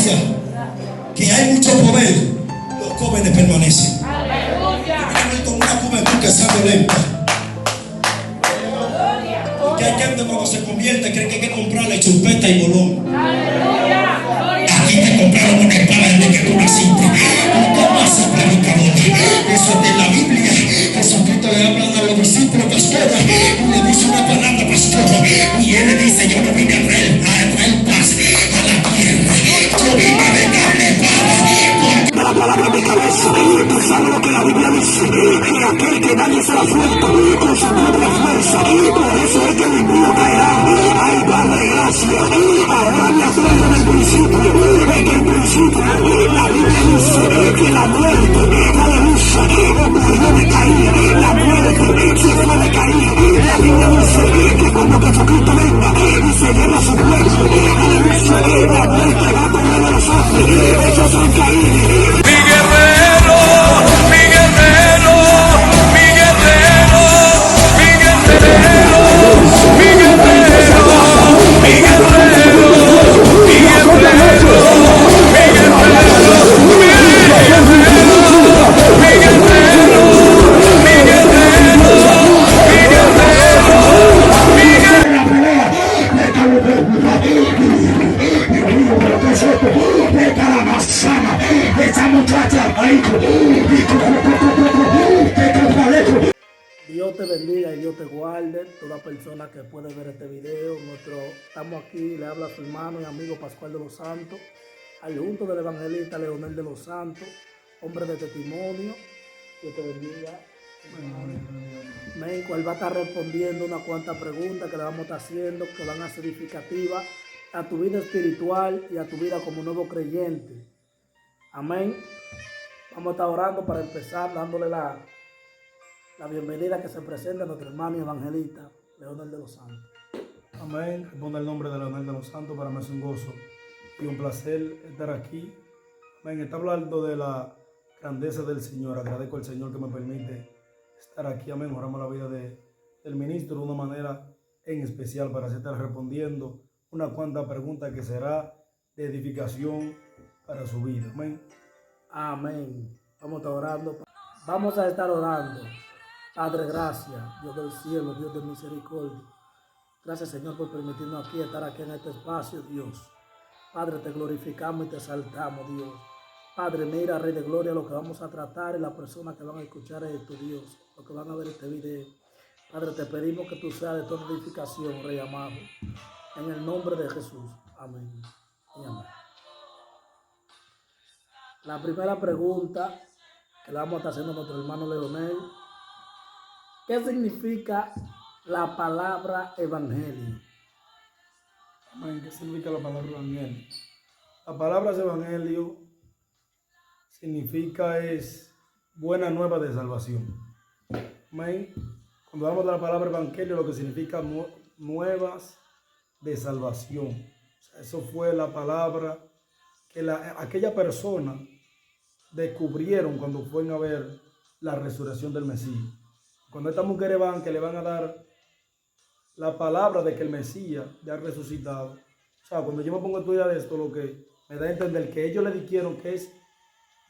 iglesia que hay mucho poder, los jóvenes permanecen. Vivimos con una juventud que está violenta. Porque hay gente cuando se convierte cree que hay que comprarle chupeta y bolón. Aquí te compraron una espada desde que tú naciste. No te vas a predicador. Eso es de la Biblia. Jesucristo le habla a los discípulos pastores y le dice una palabra, pastor. Y él le dice: yo no vine a traer paz a la tierra. Yo vine a darle paz. La palabra de cabeza, tú sabes lo que la Biblia dice, que aquel que nadie se la suelta con su propia fuerza, por eso es que el impío caerá. Ay, Padre, gracias. Ahora me acuerdo del principio, de que el principio, la Biblia dice que la muerte, aleluya, murió de caer, la muerte se fue de caer. La Biblia dice que cuando Jesucristo venga y se lleva su pueblo, aleluya, la muerte va a poner de los hombres, ellos son caídos. Mi guerrero, mi guerrero, mi guerrero, mi guerrero, mi guerrero, mi guerrero, mi guerrero, mi Dios te bendiga y Dios te guarde. Toda persona que puede ver este video, estamos aquí, le habla a su hermano y amigo Pascual de los Santos, al junto del evangelista Leonel de los Santos, hombre de testimonio. Dios te bendiga. Amén. Cual va a estar respondiendo unas cuantas preguntas que le vamos a estar haciendo, que van a ser edificativas a tu vida espiritual y a tu vida como nuevo creyente. Amén. Vamos a estar orando para empezar, dándole la bienvenida que se presenta a nuestro hermano y evangelista Leonel de los Santos. Amén. Responde el nombre de Leonel de los Santos. Para mí es un gozo y un placer estar aquí. Amén. Está hablando de la grandeza del Señor. Agradezco al Señor que me permite estar aquí. Amén. Oramos la vida del ministro de una manera en especial para estar respondiendo una cuanta pregunta que será de edificación para su vida. Amén. Amén. Vamos a estar orando. Vamos a estar orando. Padre, gracias, Dios del cielo, Dios de misericordia. Gracias, Señor, por permitirnos estar aquí en este espacio, Dios. Padre, te glorificamos y te exaltamos, Dios. Padre, mira, Rey de Gloria, lo que vamos a tratar y las personas que van a escuchar esto, Dios, los que van a ver este video. Padre, te pedimos que tú seas de toda edificación, Rey amado. En el nombre de Jesús. Amén. Y amén. La primera pregunta que le vamos a estar haciendo a nuestro hermano Leonel: ¿qué significa la palabra evangelio? Amén. ¿Qué significa la palabra evangelio? La palabra evangelio significa es buena nueva de salvación. Amén. Cuando hablamos de la palabra evangelio, lo que significa nuevas de salvación. O sea, eso fue la palabra que aquella persona descubrieron cuando fueron a ver la resurrección del Mesías. Cuando estas mujeres van, que le van a dar la palabra de que el Mesías ya ha resucitado. O sea, cuando yo me pongo a estudiar esto, lo que me da a entender que ellos le dijeron que es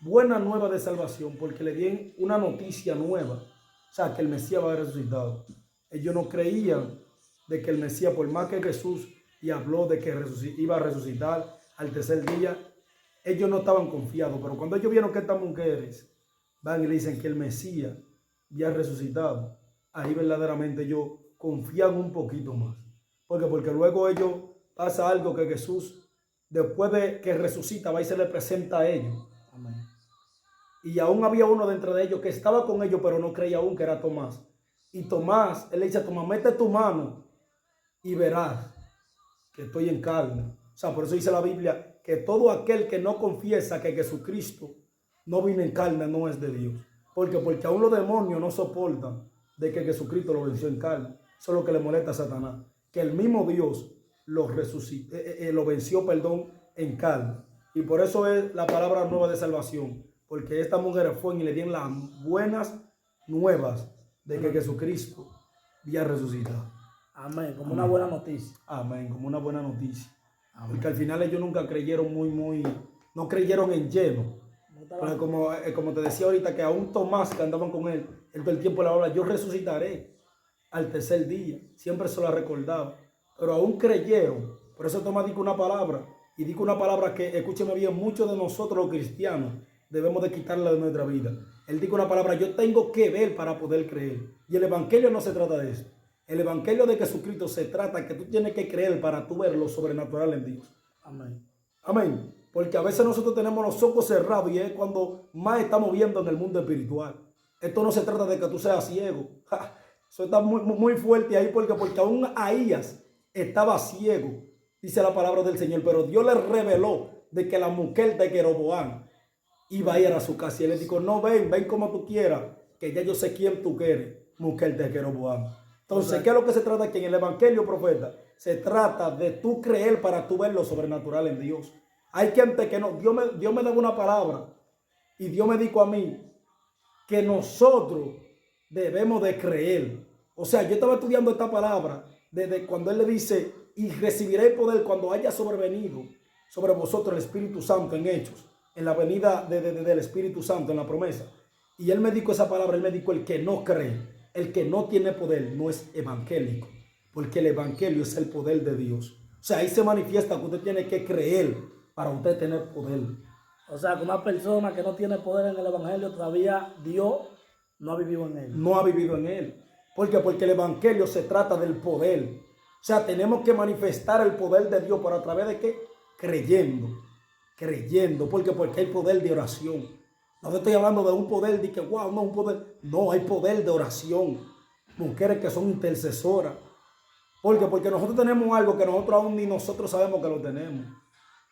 buena nueva de salvación, porque le dieron una noticia nueva. O sea, que el Mesías va a haber resucitado. Ellos no creían de que el Mesías, por más que Jesús y habló de que iba a resucitar al tercer día, ellos no estaban confiados. Pero cuando ellos vieron que estas mujeres van y le dicen que el Mesías ya resucitado, ahí verdaderamente ellos confían un poquito más. Porque luego ellos pasa algo que Jesús, después de que resucita, va y se le presenta a ellos. Amén. Y aún había uno dentro de ellos que estaba con ellos, pero no creía aún, que era Tomás. Y Tomás, él le dice a Tomás: mete tu mano y verás que estoy en carne. O sea, por eso dice la Biblia que todo aquel que no confiesa que Jesucristo no vino en carne no es de Dios. Porque aún los demonios no soportan de que Jesucristo lo venció en carne. Eso es lo que le molesta a Satanás. Que el mismo Dios lo venció, en carne. Y por eso es la palabra nueva de salvación. Porque estas mujeres fueron y le dieron las buenas nuevas de que Jesucristo había resucitado. Amén. Como una buena noticia. Amén. Como una buena noticia. Porque al final ellos nunca creyeron no creyeron en lleno. Pero como te decía ahorita, que aún Tomás, que andaban con él todo el tiempo le hablaba, yo resucitaré al tercer día. Siempre se lo recordaba. Pero aún creyeron. Por eso Tomás dijo una palabra. Y dijo una palabra que, escúcheme bien, muchos de nosotros los cristianos debemos de quitarla de nuestra vida. Él dijo una palabra: yo tengo que ver para poder creer. Y el evangelio no se trata de eso. El evangelio de Jesucristo se trata que tú tienes que creer para tú ver lo sobrenatural en Dios. Amén. Amén. Porque a veces nosotros tenemos los ojos cerrados y es cuando más estamos viendo en el mundo espiritual. Esto no se trata de que tú seas ciego. Eso está muy fuerte ahí porque aún Ahías estaba ciego, dice la palabra del Señor. Pero Dios le reveló de que la mujer de Jeroboam iba a ir a su casa. Y él le dijo: no, ven como tú quieras, que ya yo sé quién tú eres, mujer de Jeroboam. Entonces, ¿qué es lo que se trata aquí en el evangelio, profeta? Se trata de tú creer para tú ver lo sobrenatural en Dios. Hay gente que no. Dios me da una palabra y Dios me dijo a mí que nosotros debemos de creer. O sea, yo estaba estudiando esta palabra desde cuando Él le dice: y recibiré poder cuando haya sobrevenido sobre vosotros el Espíritu Santo, en Hechos, en la venida del Espíritu Santo, en la promesa. Y Él me dijo esa palabra. Él me dijo: el que no cree, el que no tiene poder, no es evangélico, porque el evangelio es el poder de Dios. O sea, ahí se manifiesta que usted tiene que creer para usted tener poder. O sea, que una persona que no tiene poder en el evangelio, todavía Dios no ha vivido en él. No ha vivido en él. ¿Por qué? Porque el evangelio se trata del poder. O sea, tenemos que manifestar el poder de Dios, ¿pero a través de qué? Creyendo. ¿Por qué? Porque hay poder de oración. No te estoy hablando de un poder de que, wow, no, un poder. No, hay poder de oración. Mujeres que son intercesoras. ¿Por qué? Porque nosotros tenemos algo que nosotros aún ni nosotros sabemos que lo tenemos.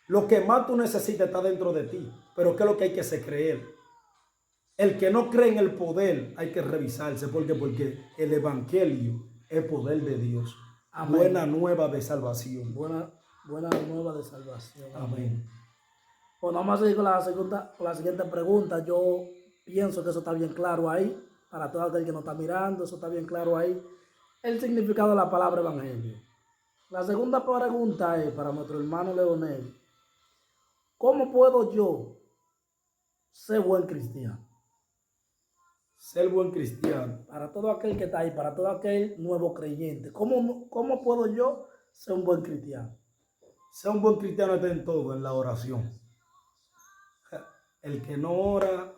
Lo que más tú necesitas está dentro de ti. Pero ¿qué es lo que hay que hacer? Creer. El que no cree en el poder hay que revisarse. ¿Por qué? Porque el evangelio es poder de Dios. Amén. Buena nueva de salvación. Buena nueva de salvación. Amén. Bueno, vamos a seguir con la siguiente pregunta. Yo pienso que eso está bien claro ahí. Para todo aquel que nos está mirando, eso está bien claro ahí. El significado de la palabra evangelio. La segunda pregunta es para nuestro hermano Leonel: ¿cómo puedo yo ser buen cristiano? Ser buen cristiano. Para todo aquel que está ahí, para todo aquel nuevo creyente. ¿Cómo puedo yo ser un buen cristiano? Ser un buen cristiano está en todo, en la oración. El que no ora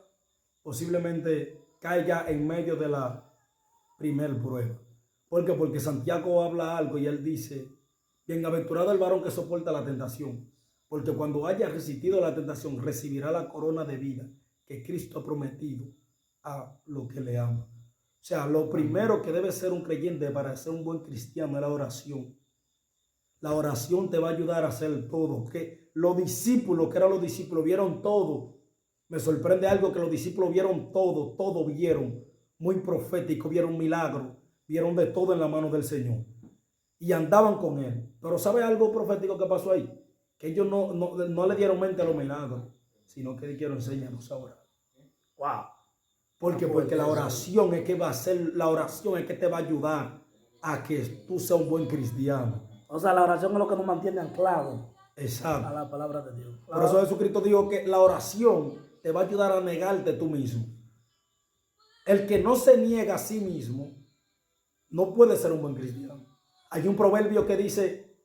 posiblemente caiga en medio de la primer prueba. ¿Por qué? Porque Santiago habla algo y él dice: bienaventurado el varón que soporta la tentación, porque cuando haya resistido la tentación recibirá la corona de vida que Cristo ha prometido a los que le aman. O sea, lo primero que debe ser un creyente para ser un buen cristiano es la oración. La oración te va a ayudar a hacer todo. Que los discípulos, vieron todo. Me sorprende algo, que los discípulos vieron todo vieron. Muy profético, vieron milagros, vieron de todo en la mano del Señor. Y andaban con Él. Pero ¿sabe algo profético que pasó ahí? Que ellos no le dieron mente a los milagros, sino que dijeron: enséñanos a orar. Wow. Porque la oración es que va a ser, la oración es que te va a ayudar a que tú seas un buen cristiano. O sea, la oración es lo que nos mantiene anclado. Exacto. A la palabra de Dios. Por eso Jesucristo dijo que la oración te va a ayudar a negarte tú mismo. El que no se niega a sí mismo no puede ser un buen cristiano. Hay un proverbio que dice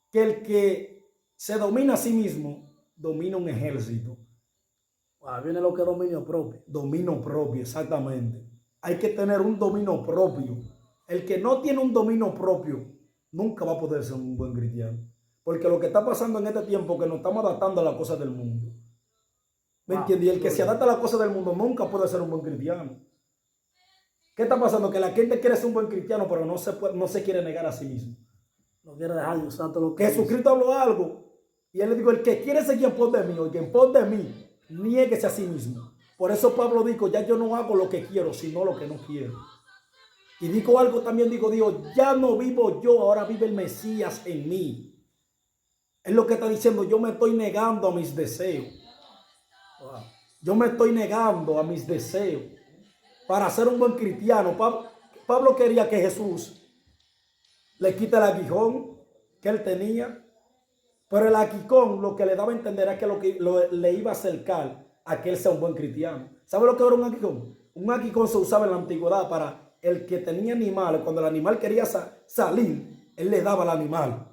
que el que se domina a sí mismo domina un ejército. Viene lo que es dominio propio. Dominio propio, exactamente. Hay que tener un dominio propio. El que no tiene un dominio propio nunca va a poder ser un buen cristiano. Porque lo que está pasando en este tiempo es que nos estamos adaptando a las cosas del mundo. ¿Me entiendes? Y el que se adapta a las cosas del mundo nunca puede ser un buen cristiano. ¿Qué está pasando? Que la gente quiere ser un buen cristiano, pero no se quiere negar a sí mismo. No quiere dejar de usar todo lo que Jesucristo habló algo y él le dijo: el que quiere seguir en pos de mí, o que en pos de mí, niéguese a sí mismo. Por eso Pablo dijo: ya yo no hago lo que quiero, sino lo que no quiero. Y dijo algo también, dijo: ya no vivo yo, ahora vive el Mesías en mí. Es lo que está diciendo: yo me estoy negando a mis deseos. Yo me estoy negando a mis deseos para ser un buen cristiano. Pablo quería que Jesús le quite el aguijón que él tenía, Pero el aguijón lo que le daba a entender es que le iba a acercar a que él sea un buen cristiano. ¿Sabe lo que era un aguijón? Un aguijón se usaba en la antigüedad para el que tenía animales. Cuando el animal quería salir, él le daba al animal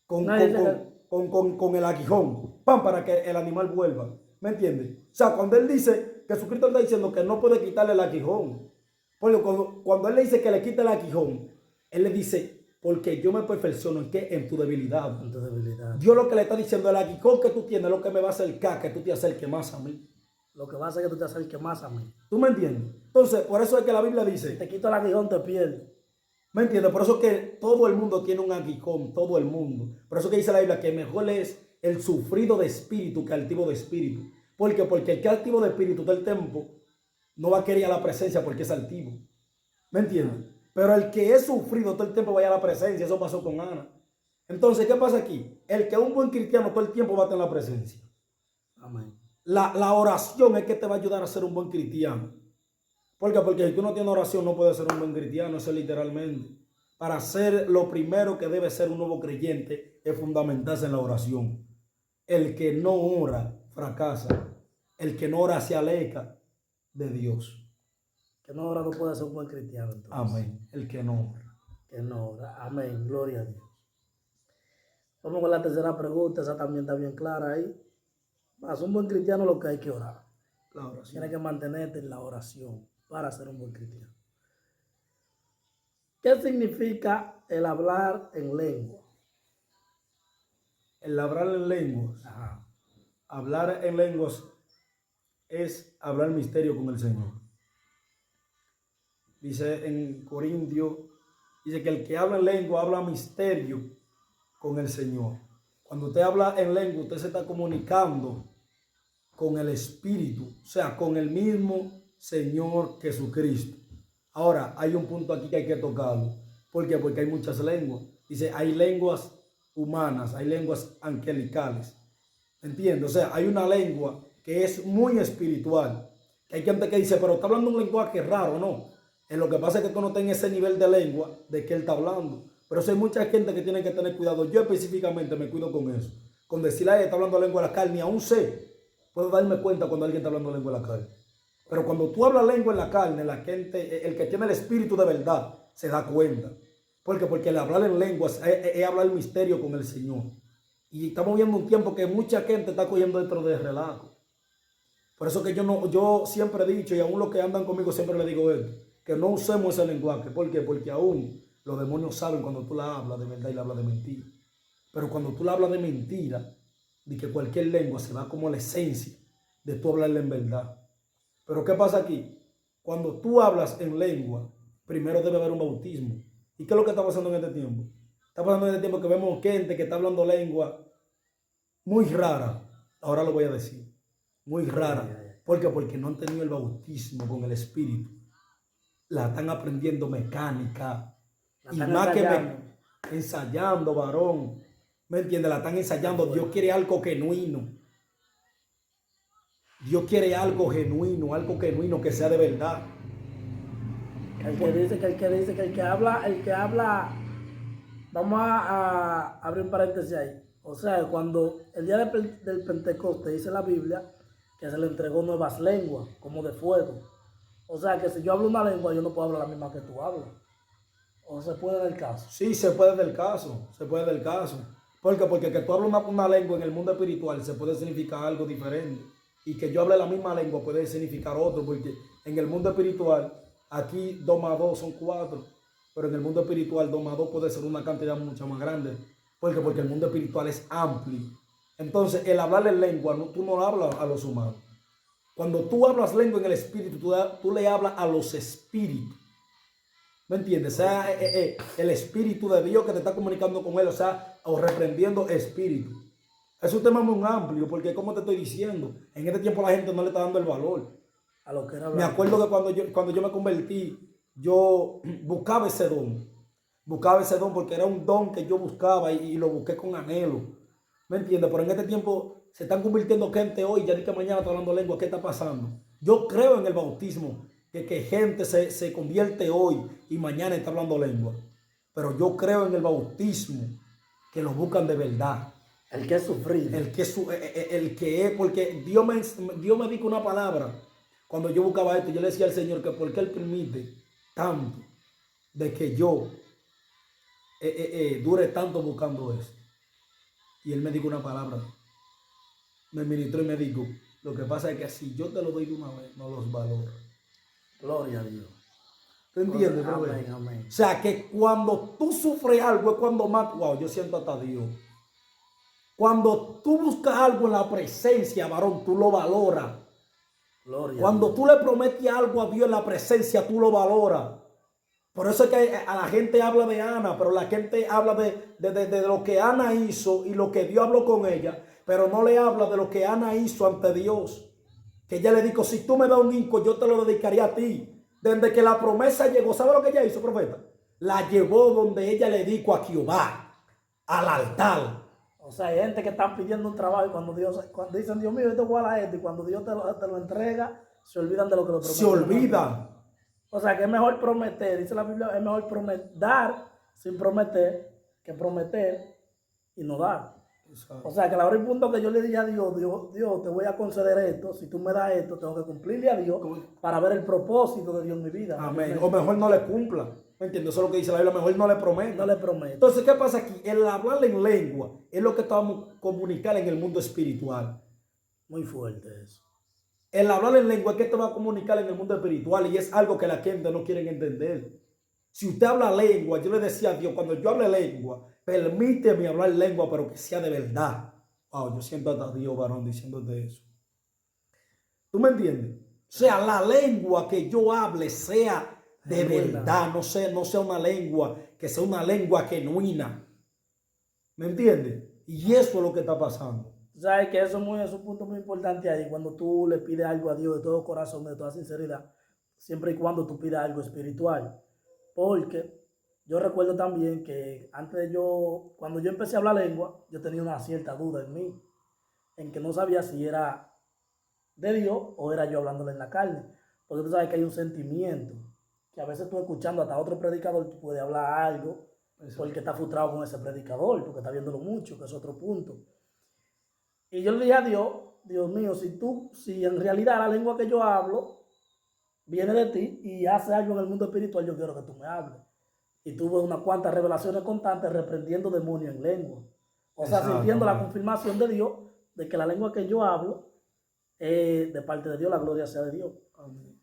con el aguijón, ¡pam!, para que el animal vuelva. ¿Me entiendes? O sea, cuando él dice, Jesucristo está diciendo que no puede quitarle el aguijón. Porque cuando él le dice que le quite el aguijón, él le dice, porque yo me perfecciono ¿en qué? En tu debilidad. En tu debilidad. Dios lo que le está diciendo, el aguijón que tú tienes es lo que me va a acercar, que tú te acerques más a mí. Lo que va a hacer que tú te acerques más a mí. ¿Tú me entiendes? Entonces, por eso es que la Biblia dice, Si te quito el aguijón, te pierdes. ¿me entiendes? Por eso es que todo el mundo tiene un aguijón, todo el mundo. Por eso que dice la Biblia que mejor es el sufrido de espíritu que altivo de espíritu. ¿Por qué? Porque el que es altivo de espíritu todo el tiempo no va a querer a la presencia porque es altivo. ¿Me entiendes? Pero el que es sufrido todo el tiempo va a ir a la presencia. Eso pasó con Ana. Entonces, ¿qué pasa aquí? El que es un buen cristiano todo el tiempo va a estar en la presencia. Amén. La oración es que te va a ayudar a ser un buen cristiano. ¿Por qué? Porque si tú no tienes oración no puedes ser un buen cristiano, eso es literalmente. Para ser lo primero que debe ser un nuevo creyente es fundamentarse en la oración. El que no ora fracasa. El que no ora se aleja de Dios. Que no ora no puede ser un buen cristiano. Entonces. Amén. El que no ora. Que no ora. Amén. Gloria a Dios. Vamos con la tercera pregunta. Esa también está bien clara ahí. Para ser un buen cristiano lo que hay que orar. La oración. Tienes que mantenerte en la oración para ser un buen cristiano. ¿Qué significa el hablar en lengua? El hablar en lenguas. Ajá. Hablar en lenguas es hablar misterio con el Señor. Dice en Corintios, dice que el que habla en lengua habla misterio con el Señor. Cuando usted habla en lengua, usted se está comunicando con el Espíritu, o sea, con el mismo Señor Jesucristo. Ahora, hay un punto aquí que hay que tocarlo. ¿Por qué? Porque hay muchas lenguas. Dice, hay lenguas humanas, hay lenguas angelicales. ¿Entiendes? O sea, hay una lengua que es muy espiritual. Que hay gente que dice, pero está hablando un lenguaje raro, ¿no? Lo que pasa es que tú no tienes ese nivel de lengua de que él está hablando. Pero hay mucha gente que tiene que tener cuidado. Yo específicamente me cuido con eso. Con decirle a él está hablando lengua de la carne, aún puedo darme cuenta cuando alguien está hablando lengua de la carne. Pero cuando tú hablas lengua en la carne, la gente, el que tiene el espíritu de verdad, se da cuenta. ¿Por qué? Porque el hablar en lenguas es hablar el misterio con el Señor. Y estamos viendo un tiempo que mucha gente está cogiendo dentro de relajo. Por eso que yo siempre he dicho, y aún los que andan conmigo siempre le digo esto, que no usemos ese lenguaje. ¿Por qué? Porque aún los demonios saben cuando tú la hablas de verdad y la hablas de mentira. Pero cuando tú la hablas de mentira, de que cualquier lengua se va como la esencia de tú hablarle en verdad. Pero ¿qué pasa aquí? Cuando tú hablas en lengua, primero debe haber un bautismo. ¿Y qué es lo que está pasando en este tiempo? Está pasando en este tiempo que vemos gente que está hablando lengua muy rara. Ahora lo voy a decir. Muy rara. ¿Por qué? Porque no han tenido el bautismo con el Espíritu. La están aprendiendo mecánica. Y más que ensayando, varón. ¿Me entiendes? La están ensayando. Dios quiere algo genuino. Dios quiere algo genuino que sea de verdad. El que dice que el que habla, vamos a abrir un paréntesis ahí. O sea, cuando el día del Pentecostés dice la Biblia que se le entregó nuevas lenguas, como de fuego. O sea, que si yo hablo una lengua, yo no puedo hablar la misma que tú hablas. ¿O se puede dar el caso? Sí, se puede dar el caso. Se puede dar el caso. ¿Por qué? Porque que tú hablas una lengua en el mundo espiritual se puede significar algo diferente. Y que yo hable la misma lengua puede significar otro. Porque en el mundo espiritual, aquí 2 más 2 son 4. Pero en el mundo espiritual 2 más 2 puede ser una cantidad mucho más grande. ¿Por qué? Porque el mundo espiritual es amplio. Entonces, el hablar en lengua, tú no hablas a los humanos. Cuando tú hablas lengua en el espíritu, tú le hablas a los espíritus. ¿Me entiendes? O sea, el espíritu de Dios que te está comunicando con él, o sea, o reprendiendo espíritu. Es un tema muy amplio, porque como te estoy diciendo, en este tiempo la gente no le está dando el valor. A lo que era Me acuerdo que cuando yo me convertí, yo buscaba ese don. Buscaba ese don porque era un don que yo buscaba y lo busqué con anhelo. ¿Me entiendes? Pero en este tiempo se están convirtiendo gente hoy, ya ni que mañana está hablando lengua. ¿Qué está pasando? Yo creo en el bautismo, que gente se convierte hoy y mañana está hablando lengua. Pero yo creo en el bautismo, que lo buscan de verdad. El que es sufrido. El que es, porque Dios me dijo una palabra. Cuando yo buscaba esto, yo le decía al Señor que porque Él permite tanto de que yo dure tanto buscando eso. Y Él me dijo una palabra. Me ministró y me dijo, lo que pasa es que si yo te lo doy de una vez, no los valoro. Gloria a Dios. ¿Tú entiendes? Amén, amén. O sea, que cuando tú sufres algo es cuando más, wow, yo siento hasta Dios. Cuando tú buscas algo en la presencia, varón, tú lo valoras. Gloria Cuando tú le prometes algo a Dios en la presencia, tú lo valoras. Por eso es que a la gente habla de Ana, pero la gente habla de lo que Ana hizo y lo que Dios habló con ella, pero no le habla de lo que Ana hizo ante Dios. Que ella le dijo, si tú me das un hijo, yo te lo dedicaría a ti. Desde que la promesa llegó, ¿sabe lo que ella hizo, profeta? La llevó donde ella le dijo a Jehová, al altar. O sea, hay gente que están pidiendo un trabajo y cuando dicen, Dios mío, yo te voy a dar esto, y cuando Dios te lo entrega, se olvidan de lo que lo prometió. Se olvida. O sea, que es mejor prometer, dice la Biblia, es mejor dar sin prometer que prometer y no dar. Exacto. O sea, que la hora y punto que yo le dije a Dios, Dios, te voy a conceder esto, si tú me das esto, tengo que cumplirle a Dios para ver el propósito de Dios en mi vida. Amén. O mejor no le cumpla. ¿Me entiendes? Eso es lo que dice la Biblia, mejor no le prometa. No le prometo. Entonces, ¿qué pasa aquí? El hablar en lengua es lo que estamos comunicar en el mundo espiritual. Muy fuerte eso. El hablar en lengua es que te va a comunicar en el mundo espiritual y es algo que la gente no quiere entender. Si usted habla lengua, yo le decía a Dios, cuando yo hable lengua, permíteme hablar lengua, pero que sea de verdad. Wow, yo siento hasta Dios, varón, diciéndote eso. ¿Tú me entiendes? O sea, la lengua que yo hable sea de verdad, no sea una lengua, que sea una lengua genuina. ¿Me entiendes? Y eso es lo que está pasando. ¿Sabes que eso es un punto muy importante ahí? Cuando tú le pides algo a Dios de todo corazón, de toda sinceridad, siempre y cuando tú pidas algo espiritual. Porque yo recuerdo también que cuando yo empecé a hablar lengua, yo tenía una cierta duda en mí, en que no sabía si era de Dios o era yo hablándole en la carne. Porque tú sabes que hay un sentimiento, que a veces tú escuchando hasta otro predicador, tú puedes hablar algo, porque está frustrado con ese predicador, porque está viéndolo mucho, que es otro punto. Y yo le dije a Dios, Dios mío, si en realidad la lengua que yo hablo viene de ti y hace algo en el mundo espiritual, yo quiero que tú me hables. Y tuve unas cuantas revelaciones constantes reprendiendo demonios en lengua. O sea, sintiendo la confirmación de Dios de que la lengua que yo hablo es de parte de Dios, la gloria sea de Dios. Amén.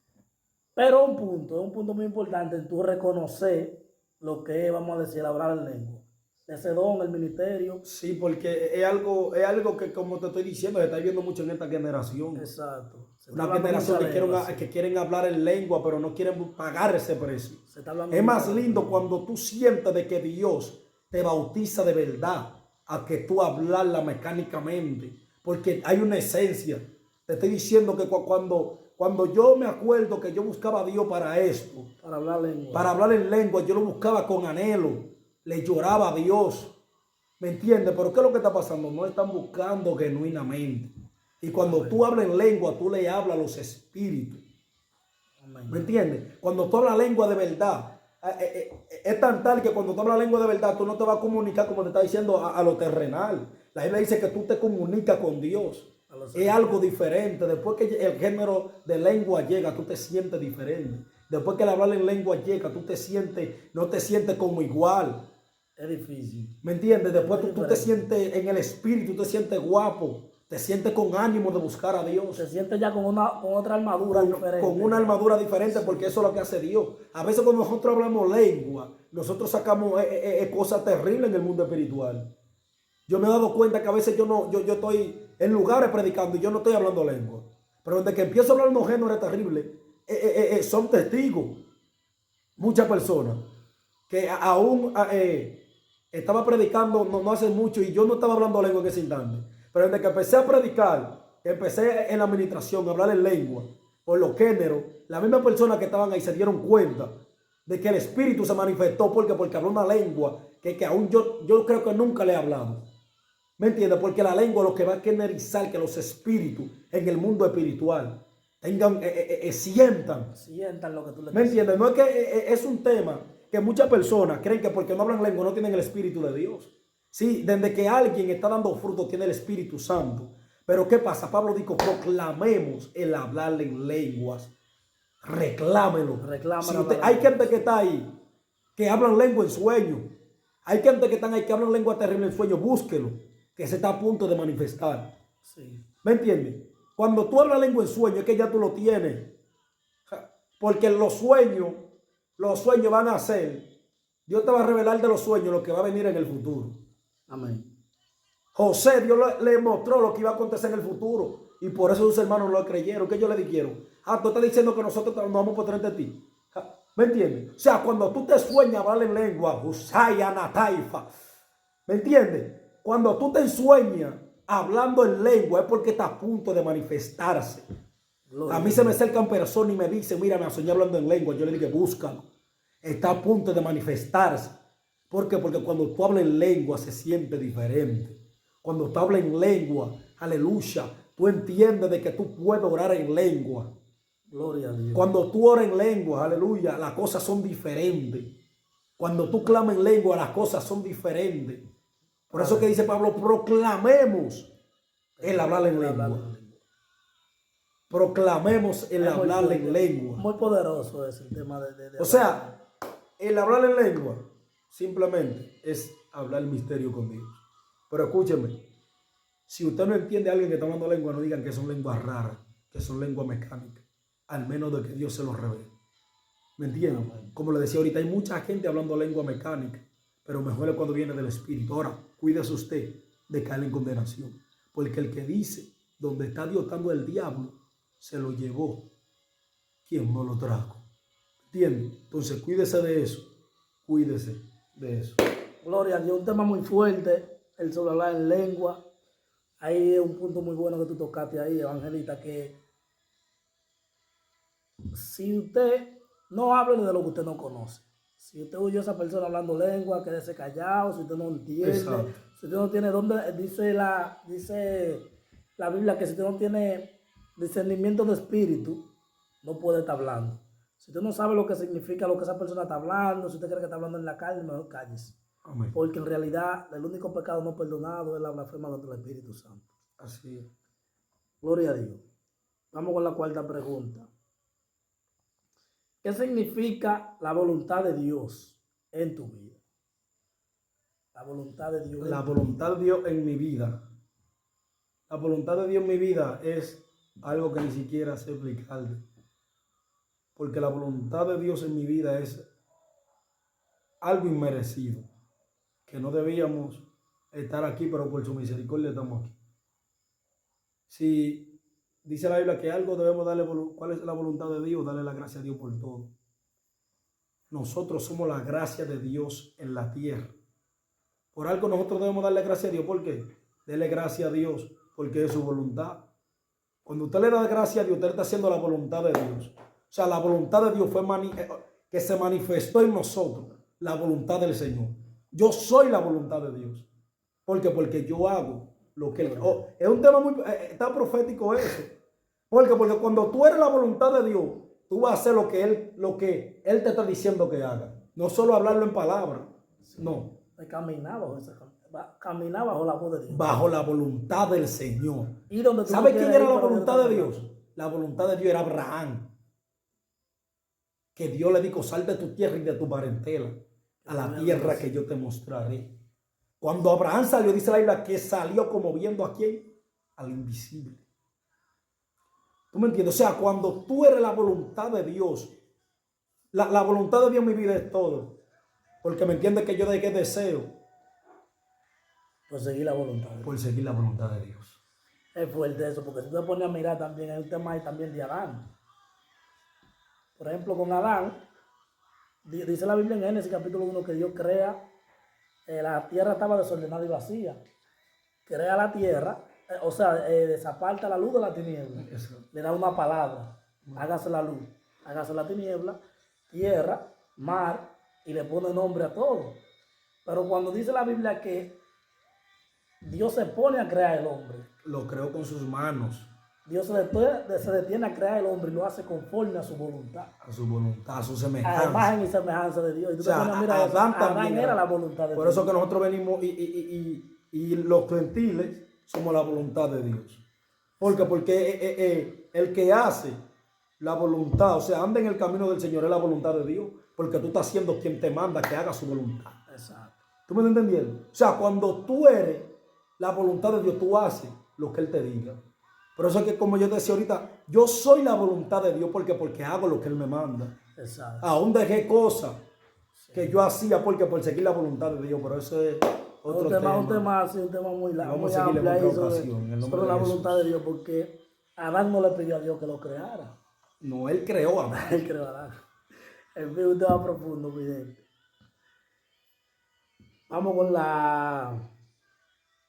Pero es un punto muy importante en tú reconocer lo que es, vamos a decir, hablar en lengua. Ese don, el ministerio. Sí, porque es algo que, como te estoy diciendo, se está viendo mucho en esta generación. Exacto. Una generación que quieren hablar en lengua, pero no quieren pagar ese precio. Es más lindo cuando tú sientes de que Dios te bautiza de verdad a que tú hablarla mecánicamente, porque hay una esencia. Te estoy diciendo que cuando yo me acuerdo que yo buscaba a Dios para esto, para hablar en lengua, yo lo buscaba con anhelo. Le lloraba a Dios. ¿Me entiendes? Pero ¿qué es lo que está pasando? No están buscando genuinamente. Y cuando tú hablas en lengua, tú le hablas a los espíritus. ¿Me entiendes? Cuando tú hablas lengua de verdad, es tan tal que cuando tú hablas lengua de verdad, tú no te vas a comunicar como te está diciendo a lo terrenal. La Biblia dice que tú te comunicas con Dios. Es algo diferente. Después que el género de lengua llega, tú te sientes diferente. Después que el hablar en lengua llega, tú no te sientes como igual. Es difícil. ¿Me entiendes? Después tú te sientes en el espíritu, te sientes guapo, te sientes con ánimo de buscar a Dios. Te sientes ya con otra armadura diferente. Con una armadura diferente, porque eso es lo que hace Dios. A veces cuando nosotros hablamos lengua, nosotros sacamos cosas terribles en el mundo espiritual. Yo me he dado cuenta que a veces yo estoy en lugares predicando y yo no estoy hablando lengua. Pero desde que empiezo a hablar unos géneros terribles, son testigos. Muchas personas que aún estaba predicando no hace mucho y yo no estaba hablando lengua en ese instante. Pero desde que empecé a predicar, empecé en la administración a hablar en lengua, por los géneros, las mismas personas que estaban ahí se dieron cuenta de que el Espíritu se manifestó porque habló una lengua que aún yo creo que nunca le he hablado. ¿Me entiendes? Porque la lengua lo que va a generalizar que los espíritus en el mundo espiritual sientan lo que tú le ¿me entiendes? No es que es un tema que muchas personas creen que porque no hablan lengua no tienen el Espíritu de Dios. Sí, desde que alguien está dando fruto tiene el Espíritu Santo. Pero ¿qué pasa? Pablo dijo, proclamemos el hablar en lenguas. Reclámelo. Si hay gente que está ahí, que hablan lengua en sueño. Hay gente que están ahí que hablan lengua terrible en sueño. Búsquelo, que se está a punto de manifestar. Sí. ¿Me entiendes? Cuando tú hablas lengua en sueño, es que ya tú lo tienes. Porque los sueños van a ser, Dios te va a revelar de los sueños lo que va a venir en el futuro. Amén. José, Dios le mostró lo que iba a acontecer en el futuro. Y por eso sus hermanos no lo creyeron. ¿Qué ellos le dijeron? Tú estás diciendo que nosotros nos vamos por delante de ti. ¿Me entiendes? O sea, cuando tú te sueñas hablar en lengua, Usaya, Nataifa. ¿Me entiendes? Cuando tú te ensueñas hablando en lengua es porque está a punto de manifestarse. A mí se me acercan personas y me dicen, mira, me soñé hablando en lengua. Yo le dije, búscalo. Está a punto de manifestarse. ¿Por qué? Porque cuando tú hablas en lengua se siente diferente. Cuando tú hablas en lengua, aleluya, tú entiendes de que tú puedes orar en lengua. Gloria a Dios. Cuando tú oras en lengua, aleluya, las cosas son diferentes. Cuando tú clamas en lengua, las cosas son diferentes. Por eso que dice Pablo, proclamemos el hablar en lengua. Proclamemos el hablar en lengua. Muy poderoso es el tema de o sea, el hablar en lengua simplemente es hablar el misterio con Dios. Pero escúcheme, si usted no entiende a alguien que está hablando lengua, no digan que son lenguas raras, que son lenguas mecánicas, al menos de que Dios se los revele. ¿Me entienden? Como le decía ahorita, hay mucha gente hablando lengua mecánica, pero mejor es cuando viene del Espíritu. Ahora, cuídese usted de caer en condenación, porque el que dice, donde está Dios estando el diablo, se lo llevó quien no lo trajo. ¿Entienden? Entonces, cuídese de eso, cuídese de eso. Gloria a Dios, un tema muy fuerte, el sobre hablar en lengua. Hay un punto muy bueno que tú tocaste ahí, evangelista, que si usted no hable de lo que usted no conoce, si usted oyó a esa persona hablando lengua, quédese callado. Si usted no entiende, Exacto. si usted no tiene dónde, dice la Biblia que si usted no tiene discernimiento de espíritu, no puede estar hablando. Si usted no sabe lo que significa lo que esa persona está hablando, si usted cree que está hablando en la carne, mejor cállese. Amén. Porque en realidad el único pecado no perdonado es la blasfema contra el Espíritu Santo. Así es. Gloria a Dios. Vamos con la cuarta pregunta. ¿Qué significa la voluntad de Dios en tu vida? La voluntad de Dios. La voluntad de Dios en mi vida. La voluntad de Dios en mi vida es algo que ni siquiera sé explicarle. Porque la voluntad de Dios en mi vida es algo inmerecido. Que no debíamos estar aquí, pero por su misericordia estamos aquí. Si dice la Biblia que algo debemos darle, ¿cuál es la voluntad de Dios? Darle la gracia a Dios por todo. Nosotros somos la gracia de Dios en la tierra. Por algo nosotros debemos darle gracia a Dios. ¿Por qué? Dele gracia a Dios porque es su voluntad. Cuando usted le da gracia a Dios, usted está haciendo la voluntad de Dios. O sea, la voluntad de Dios fue que se manifestó en nosotros. La voluntad del Señor. Yo soy la voluntad de Dios. ¿Por qué? Porque yo hago lo que Él... es un tema muy... está profético eso. ¿Por qué? Porque cuando tú eres la voluntad de Dios, tú vas a hacer lo que Él te está diciendo que haga. No solo hablarlo en palabras. No. Caminar bajo la voz de Dios. Bajo la voluntad del Señor. ¿Sabe quién era la voluntad de Dios? La voluntad de Dios era Abraham. Que Dios le dijo, sal de tu tierra y de tu parentela a la tierra que yo te mostraré. Cuando Abraham salió, dice la Biblia que salió como viendo a quién, al invisible. ¿Tú me entiendes? O sea, cuando tú eres la voluntad de Dios, la voluntad de Dios en mi vida es todo. Porque me entiende que yo de qué deseo. Por seguir la voluntad de Dios. Por seguir la voluntad de Dios. Es fuerte eso, porque si tú te pones a mirar también, hay un tema ahí también de Adán. Por ejemplo, con Adán, dice la Biblia en Génesis capítulo 1 que Dios crea, la tierra estaba desordenada y vacía. Crea la tierra, desaparta la luz de la tiniebla. Eso. Le da una palabra, hágase la luz, hágase la tiniebla, tierra, mar, y le pone nombre a todo. Pero cuando dice la Biblia que Dios se pone a crear el hombre, lo creó con sus manos. Dios se detiene a crear el hombre y lo hace conforme a su voluntad. A su voluntad, a su A semejanza. imagen y semejanza de Dios. Y tú O sea, te pones a mirar eso, Adán Adán también era la voluntad de Por Dios. eso que nosotros venimos y los gentiles somos la voluntad de Dios. ¿Por qué? Porque el que hace la voluntad, o sea, anda en el camino del Señor, es la voluntad de Dios. Porque tú estás siendo quien te manda que haga su voluntad. Exacto. ¿Tú me estás entendiendo? O sea, cuando tú eres la voluntad de Dios, tú haces lo que Él te diga. Por eso es que, como yo te decía ahorita, yo soy la voluntad de Dios porque hago lo que Él me manda. Exacto. Aún dejé cosas que yo hacía por seguir la voluntad de Dios, pero eso es otro tema. Un tema muy largo. Vamos a seguirle en otra ocasión, en el nombre sobre la de voluntad Jesús. de Dios, porque Adán no le pidió a Dios que lo creara. No, Él creó a Adán. Él creó a Adán. En fin, un tema profundo, mi gente. Vamos con la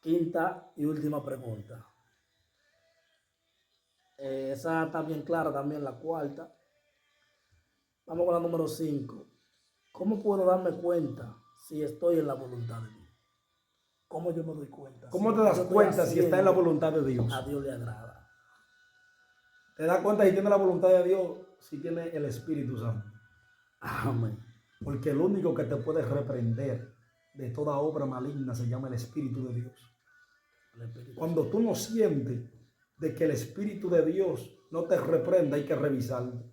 quinta y última pregunta. Esa está bien clara también, la cuarta. Vamos con la número 5. ¿Cómo puedo darme cuenta si estoy en la voluntad de Dios? ¿Cómo yo me doy cuenta? ¿Cómo Si te das yo estoy cuenta si está en la haciendo voluntad de Dios? a Dios le agrada? Te das cuenta si tiene la voluntad de Dios, si tiene el Espíritu Santo. Amén. Porque el único que te puede reprender de toda obra maligna se llama el Espíritu de Dios. El Espíritu. Cuando tú no sientes de que el Espíritu de Dios no te reprenda, hay que revisarlo.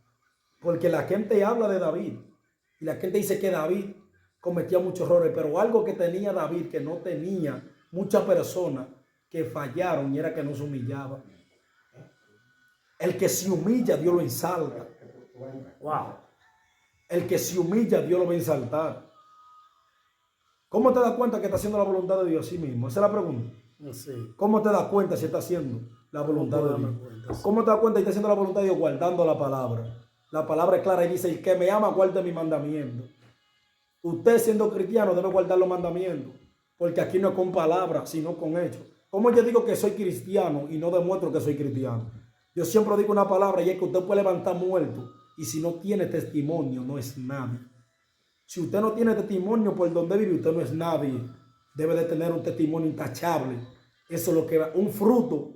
Porque la gente habla de David y la gente dice que David cometía muchos errores, pero algo que tenía David que no tenía muchas personas que fallaron y era que no se humillaba. El que se humilla, Dios lo ensalta. Wow. El que se humilla, Dios lo va a ensaltar. ¿Cómo te das cuenta que está haciendo la voluntad de Dios a sí mismo? Esa es la pregunta. Sí. ¿Cómo te das cuenta si está haciendo la voluntad de puedo darme Dios? cuenta? Sí. ¿Cómo te das cuenta si está haciendo la voluntad de Dios? Guardando la palabra. La palabra es clara y dice, el que me ama guarde mi mandamiento. Usted siendo cristiano debe guardar los mandamientos. Porque aquí no es con palabras, sino con hechos. ¿Cómo yo digo que soy cristiano y no demuestro que soy cristiano? Yo siempre digo una palabra y es que usted puede levantar muerto. Y si no tiene testimonio, no es nadie. Si usted no tiene testimonio por donde vive, usted no es nadie. Debe de tener un testimonio intachable. Eso es lo que va, un fruto.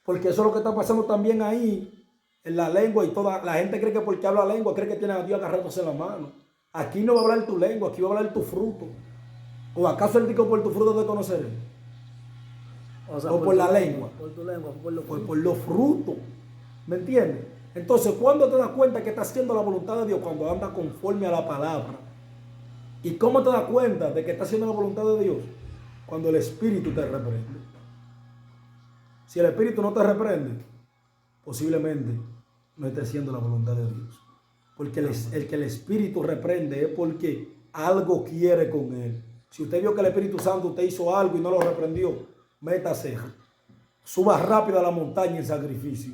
Porque eso es lo que está pasando también ahí, en la lengua y toda. La gente cree que porque habla lengua, cree que tiene a Dios agarrándose en la mano. Aquí no va a hablar tu lengua, aquí va a hablar tu fruto. ¿O acaso él dijo por tu fruto te conoceré? O sea, O por la lengua. Por tu lengua, por lo Pues por los frutos. ¿Me entiendes? Entonces, ¿cuándo te das cuenta que estás haciendo la voluntad de Dios? Cuando andas conforme a la palabra. ¿Y cómo te das cuenta de que estás haciendo la voluntad de Dios? Cuando el Espíritu te reprende. Si el Espíritu no te reprende, posiblemente no estés haciendo la voluntad de Dios. Porque el que el Espíritu reprende es porque algo quiere con él. Si usted vio que el Espíritu Santo usted hizo algo y no lo reprendió, métase. Suba rápido a la montaña en sacrificio.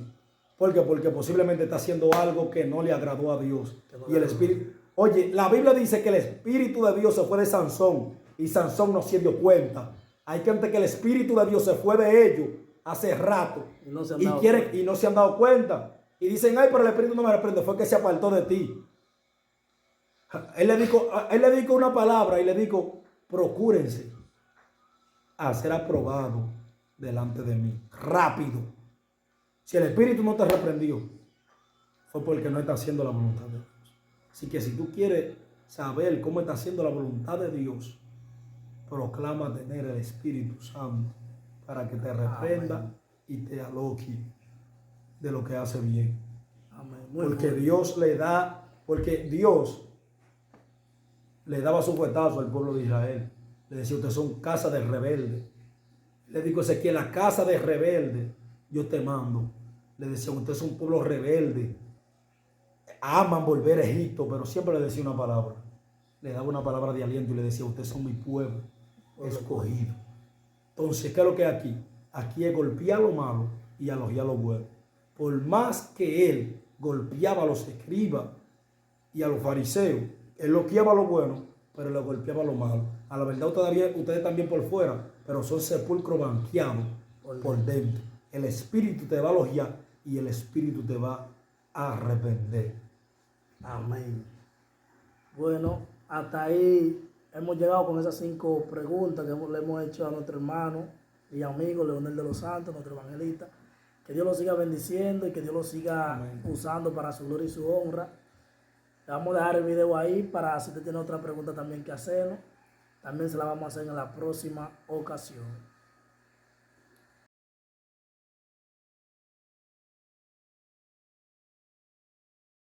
¿Por qué? Porque posiblemente está haciendo algo que no le agradó a Dios. Y el Espíritu... Oye, la Biblia dice que el Espíritu de Dios se fue de Sansón y Sansón no se dio cuenta. Hay gente que el Espíritu de Dios se fue de ellos hace rato Y no se han y no se han dado cuenta. Y dicen, ay, pero el Espíritu no me reprende, fue que se apartó de ti. Él le dijo una palabra y le dijo, procúrense a ser aprobado delante de mí. Rápido. Si el Espíritu no te reprendió, fue porque no está haciendo la voluntad de Dios. Así que si tú quieres saber cómo está haciendo la voluntad de Dios, proclama tener el Espíritu Santo para que te reprenda y te aloque de lo que hace bien. Amén. Porque Dios le daba su fuetazo al pueblo de Israel. Le decía, ustedes son casa de rebeldes. Le dijo Ezequiel, la casa de rebeldes, yo te mando. Le decía, ustedes son un pueblo rebelde. Aman volver a Egipto, pero siempre le decía una palabra. Le daba una palabra de aliento y le decía, ustedes son mi pueblo escogido. Entonces, ¿qué es lo que hay aquí? Aquí es golpear lo malo y elogiar lo bueno. Por más que él golpeaba a los escribas y a los fariseos, él elogiaba lo bueno, pero le golpeaba lo malo. A la verdad, ustedes también por fuera, pero son sepulcros banqueados por dentro. El Espíritu te va a elogiar y el Espíritu te va a arrepender. Amén. Bueno, hasta ahí hemos llegado con esas 5 preguntas que le hemos hecho a nuestro hermano y amigo Leonel de los Santos, nuestro evangelista. Que Dios lo siga bendiciendo y que Dios lo siga Amén. usando para su gloria y su honra. Le vamos a dejar el video ahí para si usted tiene otra pregunta también que hacernos. También se la vamos a hacer en la próxima ocasión.